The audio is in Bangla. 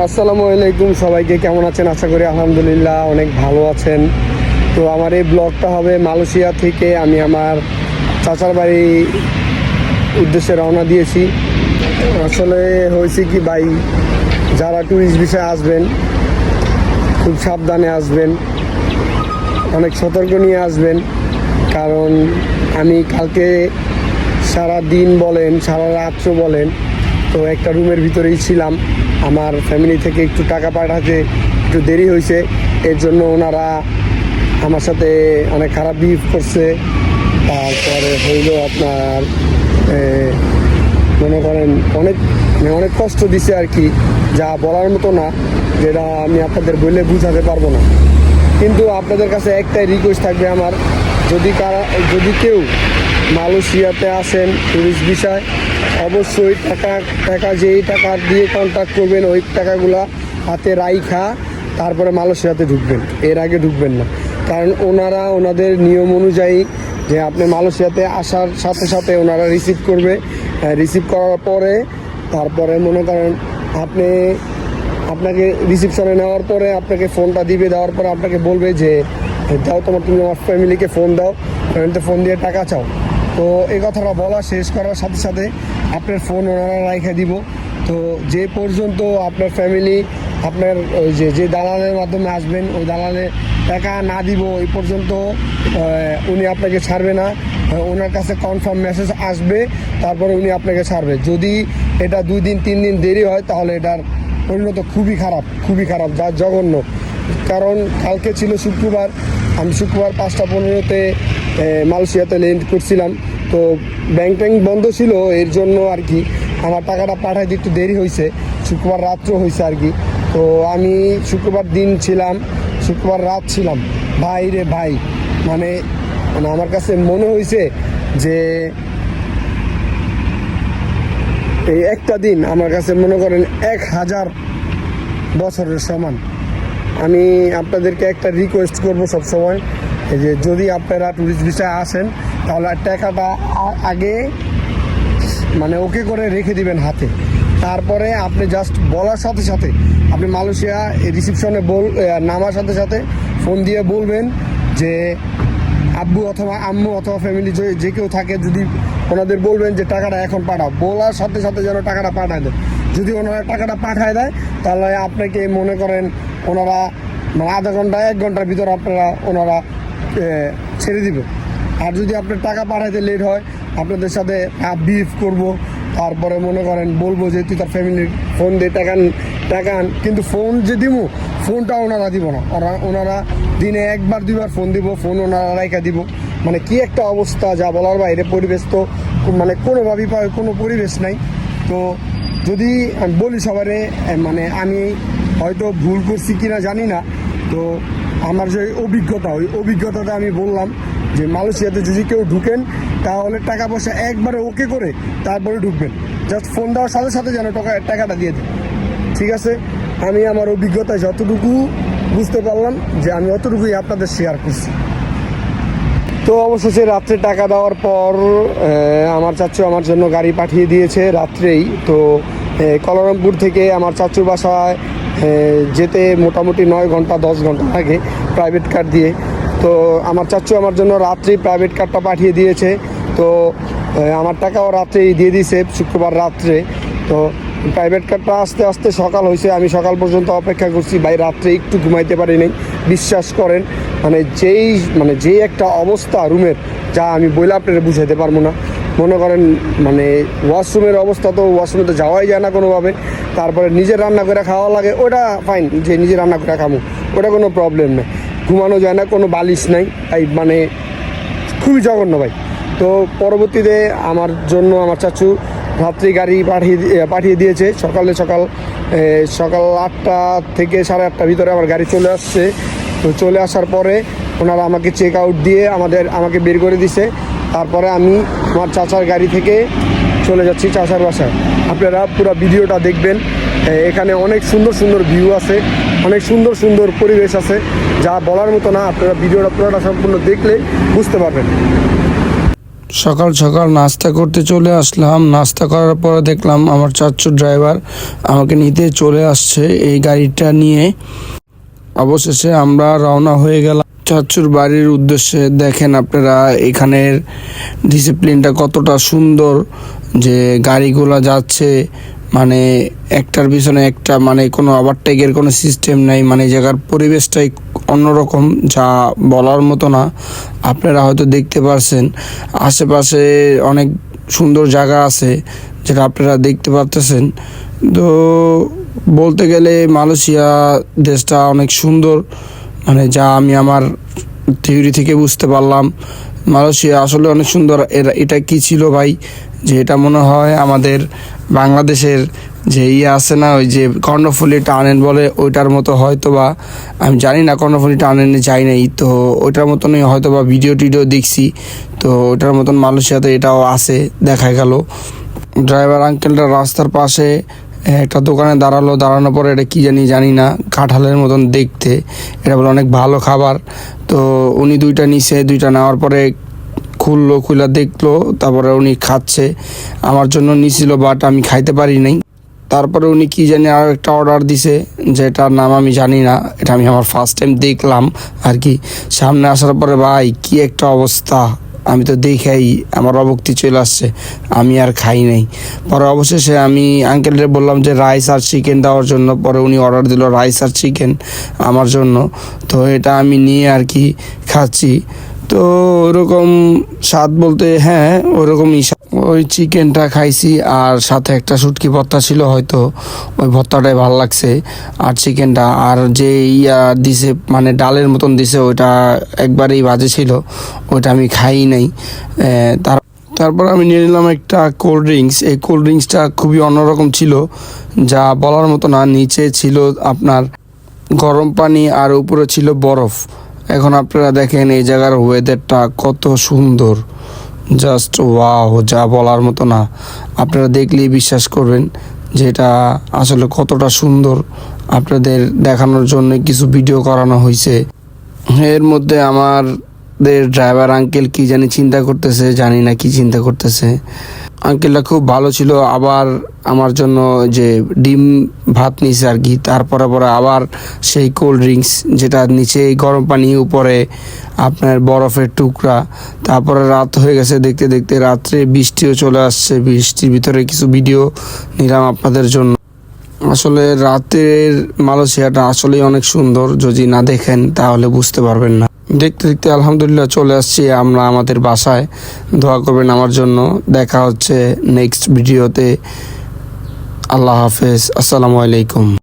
আসসালামু আলাইকুম, সবাইকে কেমন আছেন? আশা করি আলহামদুলিল্লাহ অনেক ভালো আছেন। তো আমার এই ব্লগটা হবে মালয়েশিয়া থেকে। আমি আমার চাচার বাড়ি উদ্দেশ্যে রওনা দিয়েছি। আসলে হয়েছে কি ভাই, যারা ট্যুরিস্ট ভিসায় আসবেন খুব সাবধানে আসবেন, অনেক সতর্ক নিয়ে আসবেন। কারণ আমি কালকে সারা দিন বলেন, সারা রাত্র বলেন, তো একটা রুমের ভিতরেই ছিলাম। আমার ফ্যামিলি থেকে একটু টাকা পাঠাতে একটু দেরি হয়েছে, এর জন্য ওনারা আমার সাথে অনেক খারাপ বিহেভ করছে। তারপরে হইল আপনার মনে করেন অনেক কষ্ট দিছে আর কি, যা বলার মতো না, যেটা আমি আপনাদের বলে বুঝাতে পারবো না। কিন্তু আপনাদের কাছে একটাই রিকোয়েস্ট থাকবে আমার, যদি কেউ মালয়েশিয়াতে আসেন টুরিস্ট ভিসায়, অবশ্যই টাকা যেই টাকা দিয়ে কন্ট্যাক্ট করবেন ওই টাকাগুলা হাতে রাইখা তারপরে মালয়েশিয়াতে ঢুকবেন, এর আগে ঢুকবেন না। কারণ ওনারা ওনাদের নিয়ম অনুযায়ী যে আপনি মালয়েশিয়াতে আসার সাথে সাথে ওনারা রিসিভ করবে, রিসিভ করার পরে তারপরে মনে করেন আপনাকে রিসিপশনে নেওয়ার পরে আপনাকে ফোনটা দিবে, দেওয়ার পরে আপনাকে বলবে যে দাও তুমি আমার ফ্যামিলিকে ফোন দাও, ফ্যামিলিতে ফোন দিয়ে টাকা চাও। তো এই কথাটা বলা শেষ করার সাথে সাথে আপনার ফোন ওনারা রেখে দিব। তো যে পর্যন্ত আপনার ফ্যামিলি আপনার ওই যে দালালের মাধ্যমে আসবেন ওই দালালের টাকা না দিব ওই পর্যন্ত উনি আপনাকে ছাড়বে না। ওনার কাছে কনফার্ম মেসেজ আসবে, তারপরে উনি আপনাকে ছাড়বে। যদি এটা 2 দিন 3 দিন দেরি হয় তাহলে এটার পরিণত খুবই খারাপ, যা জঘন্য। কারণ কালকে ছিল শুক্রবার, আমি শুক্রবার 5টা 15-তে মালয়েশিয়াতে ল্যান্ড করছিলাম। তো ব্যাংক বন্ধ ছিল, এর জন্য আর কি আমার টাকাটা পাঠাইতে একটু দেরি হয়েছে, শুক্রবার রাত্র হয়েছে আর কি। তো আমি শুক্রবার রাত ছিলাম ভাই রে ভাই, মানে আমার কাছে মনে হয়েছে যে এই একটা দিন আমার কাছে মনে করেন 1000 বছরের সমান। আমি আপনাদেরকে একটা রিকোয়েস্ট করবো সবসময়, যে যদি আপনারা ট্যুরিস্ট ভিসায় আসেন তাহলে টাকাটা আগে মানে ওকে করে রেখে দিবেন হাতে। তারপরে আপনি জাস্ট বলার সাথে সাথে আপনি মালয়েশিয়া রিসিপশনে নামার সাথে সাথে ফোন দিয়ে বলবেন যে আব্বু অথবা আম্মু অথবা ফ্যামিলি যে কেউ থাকে, যদি ওনাদের বলবেন যে টাকাটা এখন পাঠাও, বলার সাথে সাথে যেন টাকাটা পাঠায় দেয়। যদি ওনারা টাকাটা পাঠায় দেয় তাহলে আপনাকে মনে করেন ওনারা মানে আধা ঘন্টা 1 ঘন্টার ভিতর ওনারা ছেড়ে দিবে। আর যদি আপনার টাকা পাঠাইতে লেট হয় আপনাদের সাথে বিহেভ করবো, তারপরে মনে করেন বলবো যে তুই তার ফ্যামিলির ফোন দিয়ে টাকা আন। কিন্তু ফোন যে দিব, ফোনটা ওনারা দিব না, ওনারা দিনে 1বার 2বার ফোন দিব, ফোন ওনারা রাইখা দিব। মানে কি একটা অবস্থা, যা বলার বাইরে। পরিবেশ তো মানে কোনোভাবেই কোনো পরিবেশ নাই। তো যদি আমি বলি সবারে, মানে আমি হয়তো ভুল করছি কিনা জানি না, তো আমার যে ওই অভিজ্ঞতাটা আমি বললাম যে মালয়েশিয়াতে যদি কেউ ঢুকেন তাহলে টাকা পয়সা একবারে ওকে করে তারপরে ঢুকবেন। জাস্ট ফোন দেওয়ার সাথে সাথে যেন টাকাটা দিয়ে দেন, ঠিক আছে? আমি আমার অভিজ্ঞতায় যতটুকু বুঝতে পারলাম যে আমি অতটুকুই আপনাদের শেয়ার করছি। তো অবশেষে রাত্রে টাকা দেওয়ার পর আমার চাচু আমার জন্য গাড়ি পাঠিয়ে দিয়েছে রাত্রেই। তো কুয়ালালামপুর থেকে আমার চাচুর বাসায় যেতে মোটামুটি 9 ঘন্টা 10 ঘন্টা লাগে প্রাইভেট কার দিয়ে। তো আমার চাচু আমার জন্য রাত্রেই প্রাইভেট কারটা পাঠিয়ে দিয়েছে। তো আমার টাকাও রাত্রেই দিয়ে দিয়েছে, শুক্রবার রাত্রে। তো প্রাইভেট কারটা আস্তে আস্তে সকাল হয়েছে, আমি সকাল পর্যন্ত অপেক্ষা করছি ভাই, রাত্রে একটু ঘুমাইতে পারি নাই। বিশ্বাস করেন যেই একটা অবস্থা রুমের, যা আমি বইলে আপনারা বুঝাইতে পারবো না। মনে করেন মানে ওয়াশরুমের অবস্থা, তো ওয়াশরুমে তো যাওয়াই যায় না কোনোভাবে। তারপরে নিজের রান্না করে খাওয়া লাগে, ওটা ফাইন, যে নিজে রান্না করে খাবো ওটা কোনো প্রবলেম নেই। ঘুমানো যায় না, কোনো বালিশ নাই, তাই মানে খুবই জঘন্য ভাই। তো পরবর্তীতে আমার জন্য আমার চাচু রাত্রি গাড়ি পাঠিয়ে দিয়েছে। সকাল 8টা থেকে 8:30 ভিতরে আমার গাড়ি চলে আসছে। তো চলে আসার পরে ওনারা আমাকে চেক আউট দিয়ে আমাকে বের করে দিছে। তারপরে আমি আমার চাচার গাড়ি থেকে চলে যাচ্ছি চাচার বাসায়। আপনারা পুরো ভিডিওটা দেখবেন, এখানে অনেক সুন্দর ভিউ আছে, অনেক সুন্দর পরিবেশ আছে, যা বলার মতো না। আপনারা ভিডিওটা পুরোটা সম্পূর্ণ দেখলে বুঝতে পারবেন। সকাল সকাল নাস্তা করতে চলে আসলাম। নাস্তা করার পরে দেখলাম আমার চাচ্চুর ড্রাইভার আমাকে নিতে চলে আসছে এই গাড়িটা নিয়ে। অবশেষে আমরা রওনা হয়ে গেলাম চাচ্চুর বাড়ির উদ্দেশ্যে। দেখেন আপনারা এখানের ডিসিপ্লিনটা কতটা সুন্দর, যে গাড়িগুলো যাচ্ছে মানে একটার পিছনে একটা, মানে কোনো ওভারটেকের কোনো সিস্টেম নাই, মানে জায়গার পরিবেশটাই অন্যরকম, যা বলার মতো না। আপনারা হয়তো দেখতে পারছেন আশেপাশে অনেক সুন্দর জায়গা আছে যেটা আপনারা দেখতে পারতেছেন। তো বলতে গেলে মালয়েশিয়া দেশটা অনেক সুন্দর, মানে যা আমি আমার থিওরি থেকে বুঝতে পারলাম। মালয়েশিয়া আসলে অনেক সুন্দর। এটা কি ছিল ভাই, যে এটা মনে হয় আমাদের বাংলাদেশের যে আছে না, ওই যে কর্ণফুলী টানেল বলে, ওইটার মতো হয়তো বা, আমি জানি না, কর্ণফুলী টানেলে যাই নাই, তো ওইটার মতনই হয়তো বা ভিডিও টিডিও দেখছি, তো ওইটার মতন মালয়েশিয়াতে এটাও আছে দেখা গেল। ড্রাইভার আঙ্কেলটা রাস্তার পাশে একটা দোকানে দাঁড়ানোর পরে এটা কি জানি না, কাঁঠালের মতন দেখতে, এটা বলে অনেক ভালো খাবার। তো উনি দুইটা নিছে, দুইটা নেওয়ার পরে খুলে দেখলো, তারপরে উনি খাচ্ছে। আমার জন্য নিছিল, বাট আমি খাইতে পারি নাই। তারপরে উনি কি জানি আর একটা অর্ডার দিছে, যেটার নাম আমি জানি না, এটা আমি আমার ফার্স্ট টাইম দেখলাম আর কি। সামনে আসার পরে ভাই কি একটা অবস্থা, আমি তো দেখেই আমার অবক্তি চলে আসছে, আমি আর খাই নাই। পরে অবশেষে আমি আঙ্কেলকে বললাম যে রাইস আর চিকেন দেওয়ার জন্য। পরে উনি অর্ডার দিল রাইস আর চিকেন আমার জন্য। তো এটা আমি নিয়ে আর কি খাচ্ছি। তো ওরকম স্বাদ বলতে হ্যাঁ ওরকমই, ওই চিকেনটা খাইছি আর সাথে একটা শুটকি ভর্তা ছিল, হয়তো ওই ভর্তাটাই ভালো লাগছে। আর চিকেনটা আর যে দিছে, মানে ডালের মতন দিছে, ওইটা একবারেই বাজে ছিল, ওইটা আমি খাই নাই। তারপর আমি নিয়ে নিলাম একটা কোল্ড ড্রিঙ্কস। এই কোল্ড ড্রিঙ্কসটা খুবই অন্যরকম ছিল, যা বলার মতো না। নিচে ছিল আপনার গরম পানি আর উপরে ছিল বরফ। এখন আপনারা দেখেন এই জায়গার ওয়েদারটা কত সুন্দর, জাস্ট ওয়াও, যা বলার মতো না। আপনারা দেখলেই বিশ্বাস করবেন যে এটা আসলে কতটা সুন্দর। আপনাদের দেখানোর জন্য কিছু ভিডিও করানো হয়েছে। এর মধ্যে আমাদের ড্রাইভার আঙ্কেল কি জানি চিন্তা করতেছে, জানি না কি চিন্তা করতেছে। আঙ্কেলটা খুব ভালো ছিল। আবার আমার জন্য যে ডিম ভাত নিছে আর কি, তারপরে আবার সেই কোল্ড ড্রিঙ্কস, যেটা নিচে গরম পানি, উপরে আপনার বরফের টুকরা। তারপরে রাত হয়ে গেছে, দেখতে দেখতে রাত্রে বৃষ্টিও চলে আসছে। বৃষ্টির ভিতরে কিছু ভিডিও নিলাম আপনাদের জন্য। আসলে রাতের মালয়েশিয়াটা আসলেই অনেক সুন্দর, যদি না দেখেন তাহলে বুঝতে পারবেন না। দেখতে দেখতে আলহামদুলিল্লাহ চলে আসছি আমরা আমাদের বাসায়। দোয়া করবেন আমার জন্য। দেখা হচ্ছে নেক্সট ভিডিওতে। আল্লাহ হাফেজ, আসসালামু আলাইকুম।